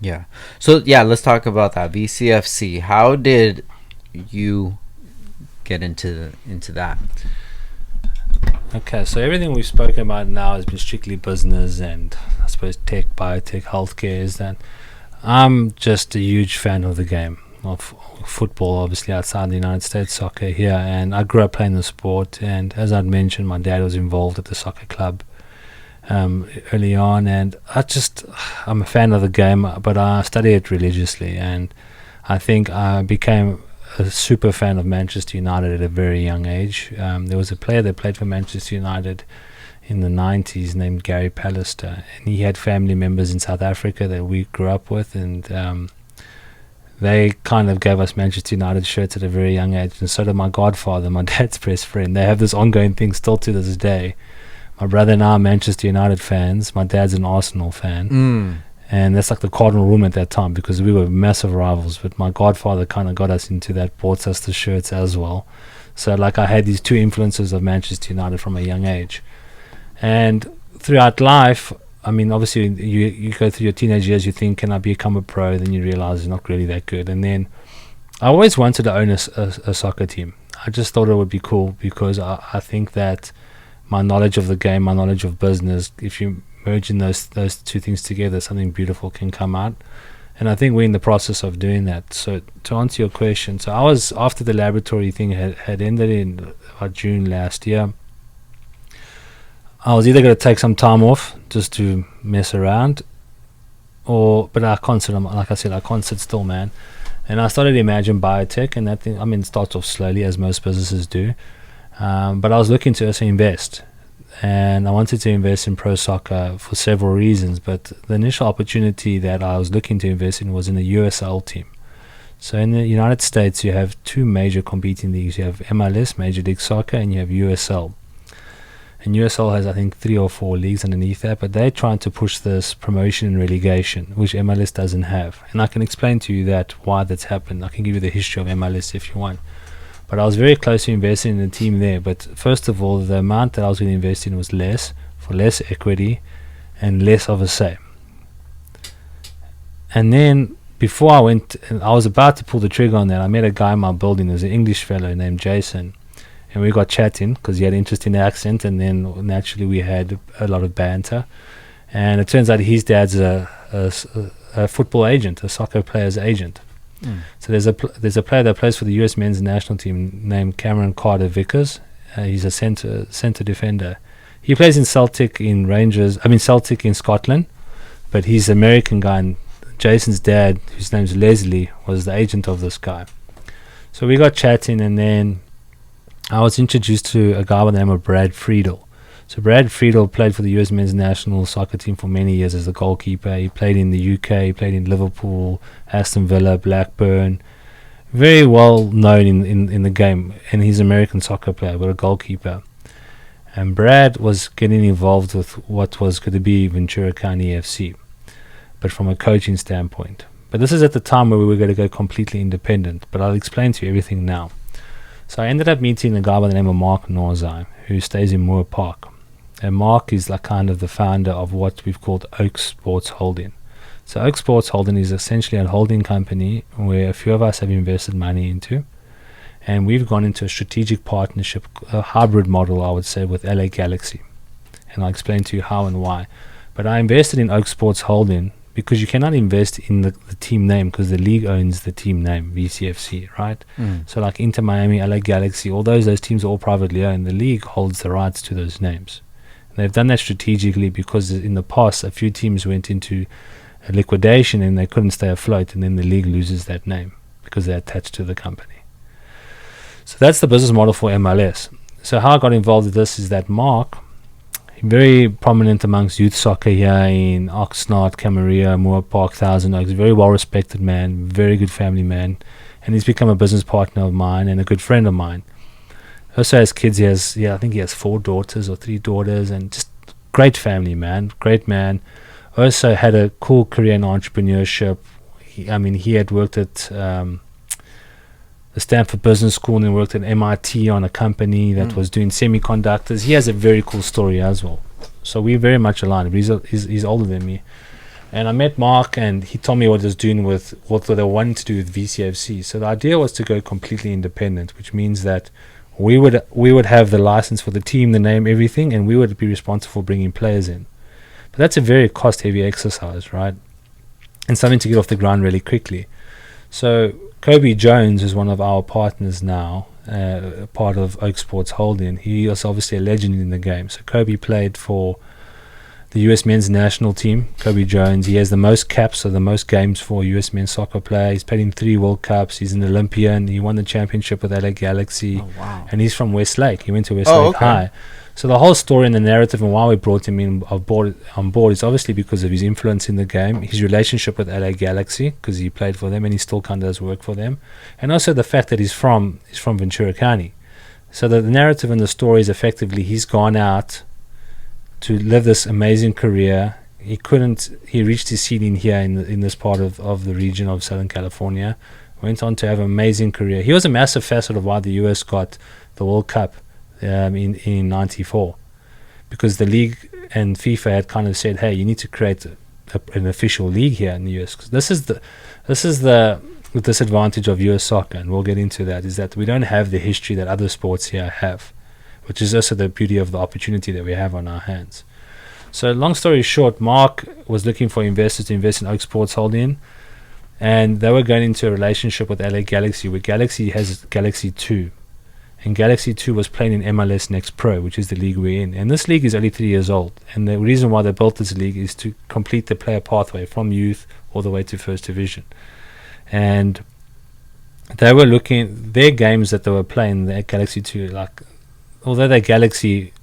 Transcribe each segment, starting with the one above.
Yeah. So yeah, let's talk about that VCFC. How did you get into that? Okay, so everything we've spoken about now has been strictly business and I suppose tech, biotech, healthcare. Is that I'm just a huge fan of the game of football, obviously outside the United States, soccer here, and I grew up playing the sport. And as I'd mentioned, my dad was involved at the soccer club early on, and I'm a fan of the game, but I study it religiously, and I think I became a super fan of Manchester United at a very young age. There was a player that played for Manchester United in the 90s named Gary Pallister, and he had family members in South Africa that we grew up with, and they kind of gave us Manchester United shirts at a very young age, and so did my godfather, my dad's best friend. They have this ongoing thing still to this day. My brother and I are Manchester United fans. My dad's an Arsenal fan. And that's like the cardinal rule at that time because we were massive rivals. But my godfather kind of got us into that, bought us the shirts as well. So like I had these two influences of Manchester United from a young age. And throughout life, I mean, obviously you go through your teenage years, you think, can I become a pro? Then you realize it's not really that good. And then I always wanted to own a soccer team. I just thought it would be cool because I think that my knowledge of the game, my knowledge of business, if you merging those two things together, something beautiful can come out. And I think we're in the process of doing that. So to answer your question, so I was, after the laboratory thing had ended in about June last year, I was either going to take some time off just to mess around, but I can't sit, like I said, I can't sit still, man. And I started to imagine biotech, and that thing, I mean, it starts off slowly as most businesses do. But I was looking to also invest, and I wanted to invest in pro soccer for several reasons, but the initial opportunity that I was looking to invest in was in the USL team. So in the United States, you have two major competing leagues. You have MLS, Major League Soccer, and you have USL. And USL has, I think, 3 or 4 leagues underneath that, but they're trying to push this promotion and relegation, which MLS doesn't have. And I can explain to you why that's happened. I can give you the history of MLS if you want. But I was very close to investing in the team there. But first of all, the amount that I was going to invest in was less, for less equity and less of a say. And then before I went, I was about to pull the trigger on that, I met a guy in my building. There's an English fellow named Jason. And we got chatting because he had interest in the accent. And then naturally we had a lot of banter. And it turns out his dad's a football agent, a soccer player's agent. So there's a player that plays for the US men's national team named Cameron Carter-Vickers. He's a centre defender. He plays in Celtic in Scotland, but he's an American guy. And Jason's dad, whose name's Leslie, was the agent of this guy. So we got chatting, and then I was introduced to a guy by the name of Brad Friedel. So Brad Friedel played for the US men's national soccer team for many years as a goalkeeper. He played in the UK, he played in Liverpool, Aston Villa, Blackburn. Very well known in the game, and he's an American soccer player, but a goalkeeper. And Brad was getting involved with what was going to be Ventura County FC, but from a coaching standpoint. But this is at the time where we were going to go completely independent, but I'll explain to you everything now. So I ended up meeting a guy by the name of Mark Norzai, who stays in Moore Park. And Mark is like kind of the founder of what we've called Oak Sports Holding. So Oak Sports Holding is essentially a holding company where a few of us have invested money into. And we've gone into a strategic partnership, a hybrid model, I would say, with LA Galaxy. And I'll explain to you how and why. But I invested in Oak Sports Holding because you cannot invest in the team name because the league owns the team name, VCFC, right? So like Inter Miami, LA Galaxy, all those teams are all privately owned. The league holds the rights to those names. And they've done that strategically because in the past, a few teams went into a liquidation and they couldn't stay afloat, and then the league loses that name because they're attached to the company. So that's the business model for MLS. So how I got involved with this is that Mark, very prominent amongst youth soccer here in Oxnard, Camarillo, Moore Park, Thousand Oaks, very well respected man, very good family man, and he's become a business partner of mine and a good friend of mine. Also has kids. I think he has 4 daughters or 3 daughters, and just great family, man. Great man. Also had a cool career in entrepreneurship. He had worked at the Stanford Business School and then worked at MIT on a company that was doing semiconductors. He has a very cool story as well. So we're very much aligned. He's older than me. And I met Mark, and he told me what he was doing with what they wanted to do with VCFC. So the idea was to go completely independent, which means that we would have the license for the team, the name, everything, and we would be responsible for bringing players in. But that's a very cost-heavy exercise, right? And something to get off the ground really quickly. So Kobe Jones is one of our partners now, part of Oak Sports Holding. He is obviously a legend in the game. So Kobe played for the US men's national team. Kobe Jones, he has the most caps, so the most games for US men's soccer player. He's played in 3 World Cups. He's an Olympian. He won the championship with LA Galaxy. Oh, wow. And he's from Westlake. He went to Westlake High. So the whole story and the narrative and why we brought him in on board is obviously because of his influence in the game, his relationship with LA Galaxy, because he played for them and he still kind of does work for them, and also the fact that he's from Ventura County. So the narrative and the story is effectively he's gone out to live this amazing career. He reached his ceiling here in this part of the region of Southern California, went on to have an amazing career. He was a massive facet of why the US got the World Cup in 94, because the league and FIFA had kind of said, hey, you need to create an official league here in the US. 'Cause this is the disadvantage of US soccer, and we'll get into that, is that we don't have the history that other sports here have, which is also the beauty of the opportunity that we have on our hands. So long story short, Mark was looking for investors to invest in Oak Sports Holding, and they were going into a relationship with LA Galaxy, where Galaxy has Galaxy 2. And Galaxy 2 was playing in MLS Next Pro, which is the league we're in. And this league is only 3 years old. And the reason why they built this league is to complete the player pathway from youth all the way to first division. And they were looking, their games that they were playing at Galaxy 2, like, although they're Galaxy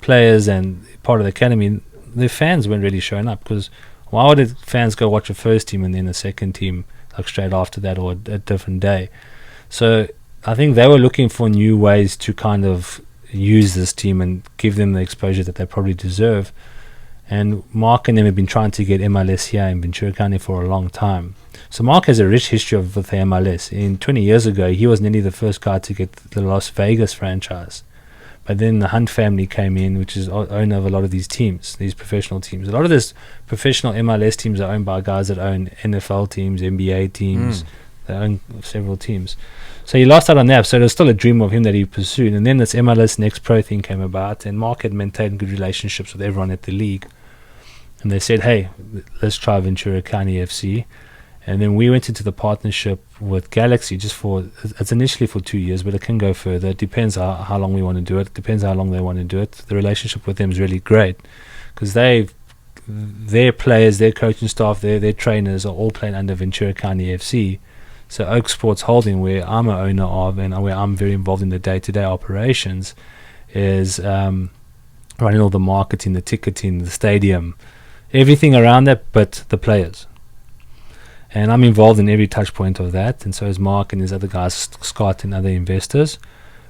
players and part of the academy, the fans weren't really showing up, because why would the fans go watch a first team and then a second team like straight after that, or a different day? So I think they were looking for new ways to kind of use this team and give them the exposure that they probably deserve. And Mark and them have been trying to get MLS here in Ventura County for a long time. So Mark has a rich history with the MLS. 20 years ago, he was nearly the first guy to get the Las Vegas franchise. But then the Hunt family came in, which is owner of a lot of these teams, these professional teams. A lot of these professional MLS teams are owned by guys that own NFL teams, NBA teams. They own several teams. So he lost out on that. So it was still a dream of him that he pursued. And then this MLS Next Pro thing came about, and Mark had maintained good relationships with everyone at the league. And they said, hey, let's try Ventura County FC. And then we went into the partnership with Galaxy it's initially for 2 years, but it can go further. It depends how long we want to do it. It depends how long they want to do it. The relationship with them is really great, because their players, their coaching staff, their trainers are all playing under Ventura County FC. So Oak Sports Holding, where I'm an owner of and where I'm very involved in the day-to-day operations, is running all the marketing, the ticketing, the stadium, everything around that but the players. And I'm involved in every touch point of that, and so is Mark and his other guys, Scott and other investors.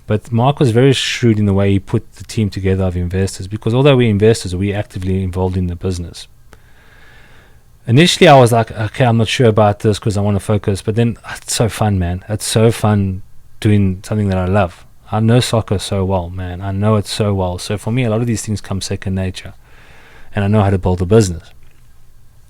But Mark was very shrewd in the way he put the team together of investors, because although we're investors, we're actively involved in the business. Initially, I was like, okay, I'm not sure about this because I want to focus. But then it's so fun, man. It's so fun doing something that I love. I know soccer so well, man. I know it so well. So for me, a lot of these things come second nature. And I know how to build a business.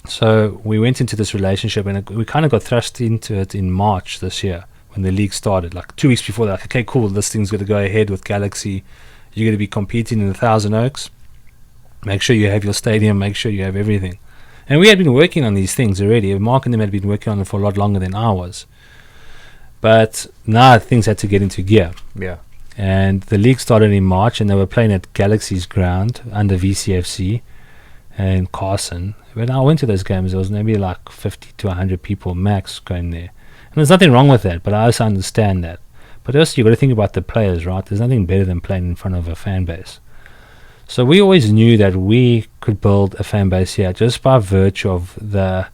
So we went into this relationship, and we kind of got thrust into it in March this year when the league started. Like 2 weeks before that, like, okay, cool, this thing's going to go ahead with Galaxy. You're going to be competing in the Thousand Oaks. Make sure you have your stadium. Make sure you have everything. And we had been working on these things already. Mark and them had been working on it for a lot longer than I was. But now things had to get into gear. Yeah. And the league started in March, and they were playing at Galaxy's ground under VCFC and Carson. When I went to those games, there was maybe like 50 to 100 people max going there. And there's nothing wrong with that, but I also understand that. But also you've got to think about the players, right? There's nothing better than playing in front of a fan base. So we always knew that we could build a fan base here just by virtue of the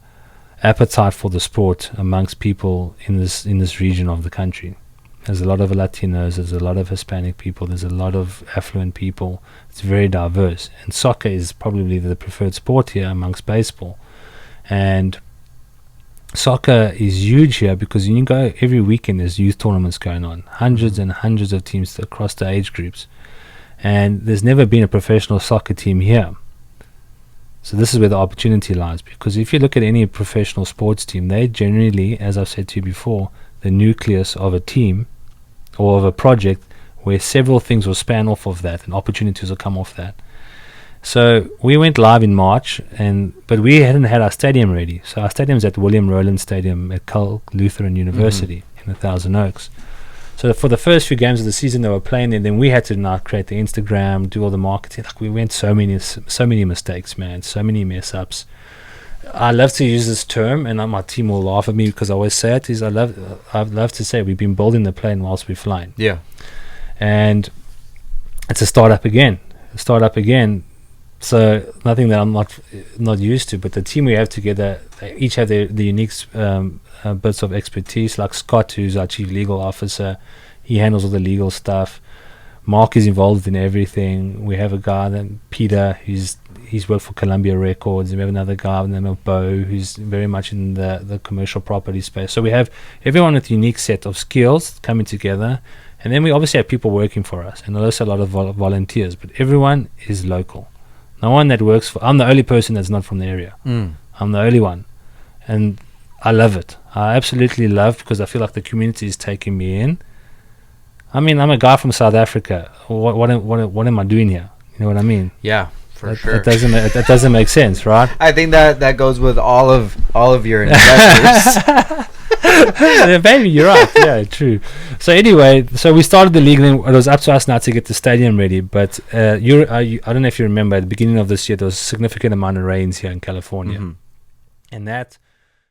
appetite for the sport amongst people in this region of the country. There's a lot of Latinos, there's a lot of Hispanic people, there's a lot of affluent people. It's very diverse. And soccer is probably the preferred sport here amongst baseball. And soccer is huge here because you go every weekend, there's youth tournaments going on. Hundreds and hundreds of teams across the age groups. And there's never been a professional soccer team here. So this is where the opportunity lies, because if you look at any professional sports team, they generally, as I've said to you before, the nucleus of a team or of a project where several things will span off of that and opportunities will come off that. So we went live in March, but we hadn't had our stadium ready. So our stadium's at William Rowland Stadium at Cal Lutheran University in Thousand Oaks. So for the first few games of the season, they were playing, and then we had to now create the Instagram, do all the marketing. Like, we went so many mistakes, man, so many mess ups. I love to use this term, and my team will laugh at me because I always say it. I love to say we've been building the plane whilst we're flying. Yeah, and it's a startup again. So nothing that I'm not used to, but the team we have together, they each have the unique bits of expertise. Like Scott, who's our chief legal officer, he handles all the legal stuff. Mark is involved in everything. We have a guy, Peter, he's worked for Columbia Records. We have another guy by the name of Bo, who's very much in the commercial property space. So we have everyone with a unique set of skills coming together, and then we obviously have people working for us, and also a lot of volunteers. But everyone is local. No one that works I'm the only person that's not from the area. I'm the only one. And I love it. I absolutely love, because I feel like the community is taking me in. I mean, I'm a guy from South Africa. What am I doing here? You know what I mean? Yeah, for sure. That doesn't make sense, right? I think that goes with all of your investors. Yeah, baby, you're right. Yeah, true. So anyway, we started the league, and it was up to us now to get the stadium ready. But I don't know if you remember, at the beginning of this year, there was a significant amount of rains here in California, and that